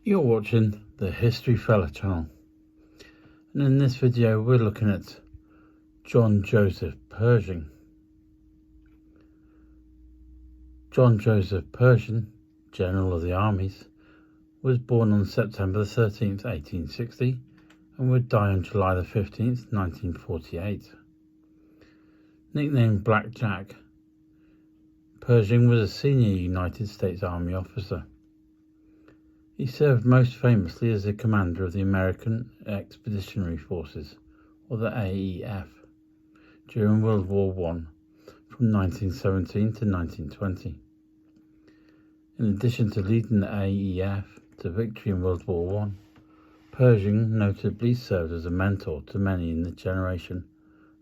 You're watching the History Fella channel, and in this video we're looking at John Joseph Pershing. John Joseph Pershing, General of the Armies, was born on September 13th, 1860 and would die on July the 15th, 1948. Nicknamed Black Jack, Pershing was a senior United States Army officer. He served most famously as the commander of the American Expeditionary Forces, or the AEF, during World War I from 1917 to 1920. In addition to leading the AEF to victory in World War I, Pershing notably served as a mentor to many in the generation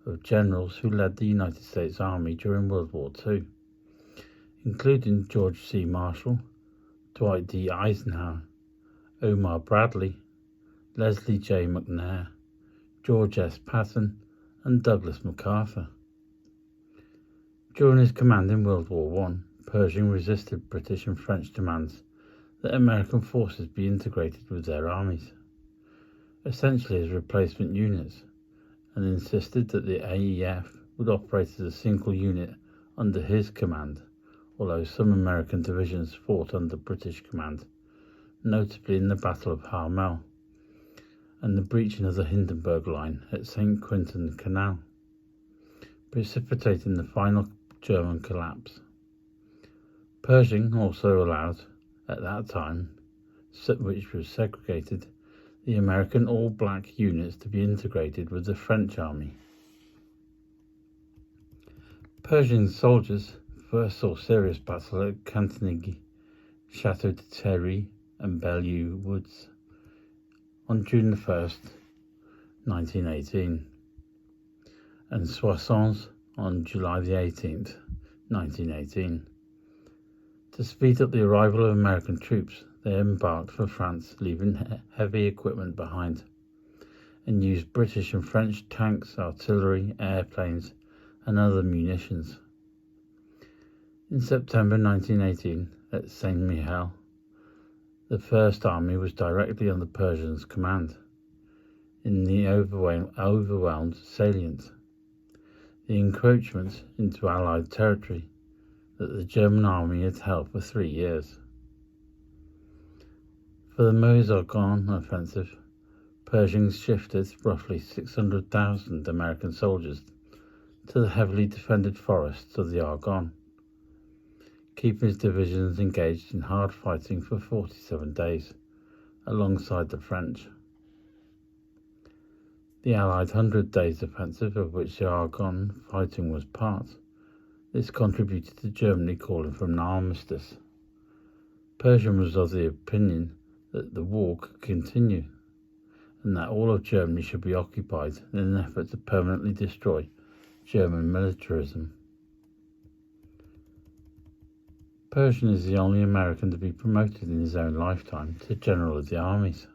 of generals who led the United States Army during World War II, including George C. Marshall, Dwight D. Eisenhower, Omar Bradley, Leslie J. McNair, George S. Patton, and Douglas MacArthur. During his command in World War I, Pershing resisted British and French demands that American forces be integrated with their armies, essentially as replacement units, and insisted that the AEF would operate as a single unit under his command, although some American divisions fought under British command, notably in the Battle of Hamel and the breaching of the Hindenburg Line at St. Quentin Canal, precipitating the final German collapse. Pershing also allowed, at that time, which was segregated, the American all-black units to be integrated with the French army. Pershing's soldiers first saw serious battle at Cantigny, Chateau de Thierry, and Belleau Woods on June the 1st, 1918, and Soissons on July the 18th, 1918. To speed up the arrival of American troops, they embarked for France, leaving heavy equipment behind, and used British and French tanks, artillery, airplanes, and other munitions. In September 1918, at Saint-Mihiel, the First Army was directly under Pershing's command, in the overwhelmed salient, the encroachment into Allied territory that the German army had held for 3 years. For the Meuse-Argonne offensive, Pershing shifted roughly 600,000 American soldiers to the heavily defended forests of the Argonne, keeping his divisions engaged in hard fighting for 47 days, alongside the French. The Allied 100 Days offensive, of which the Argonne fighting was part, this contributed to Germany calling for an armistice. Pershing was of the opinion that the war could continue, and that all of Germany should be occupied in an effort to permanently destroy German militarism. Pershing is the only American to be promoted in his own lifetime to General of the Armies,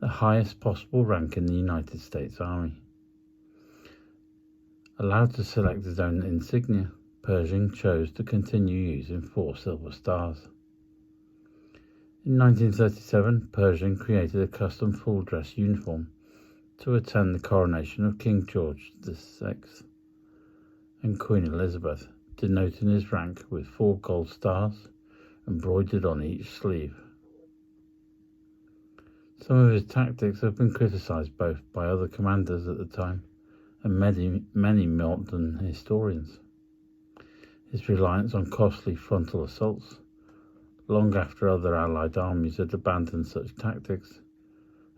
the highest possible rank in the United States Army. Allowed to select his own insignia, Pershing chose to continue using 4 silver stars. In 1937, Pershing created a custom full-dress uniform to attend the coronation of King George VI and Queen Elizabeth, denoting his rank with 4 gold stars embroidered on each sleeve. Some of his tactics have been criticized both by other commanders at the time and many modern historians. His reliance on costly frontal assaults, long after other Allied armies had abandoned such tactics,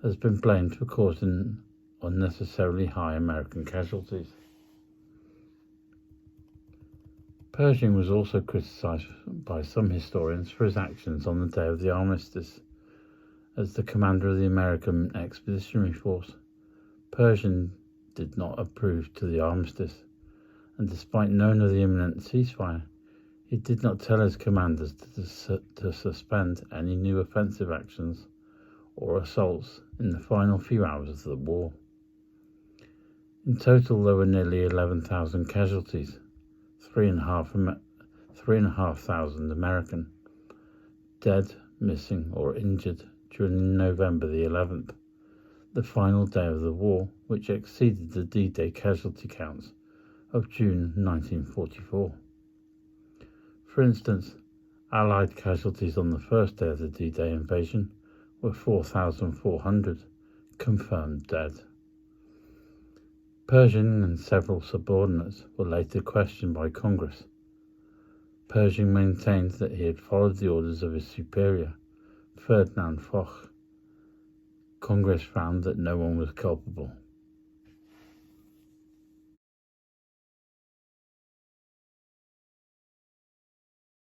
has been blamed for causing unnecessarily high American casualties. Pershing was also criticized by some historians for his actions on the day of the armistice. As the commander of the American Expeditionary Force, Pershing did not approve to the armistice, and despite knowing of the imminent ceasefire, he did not tell his commanders to suspend any new offensive actions or assaults in the final few hours of the war. In total, there were nearly 11,000 casualties, 3,500 American, dead, missing or injured during November the 11th, the final day of the war, which exceeded the D-Day casualty counts of June 1944. For instance, Allied casualties on the first day of the D-Day invasion were 4,400, confirmed dead. Pershing and several subordinates were later questioned by Congress. Pershing maintained that he had followed the orders of his superior, Ferdinand Foch. Congress found that no one was culpable.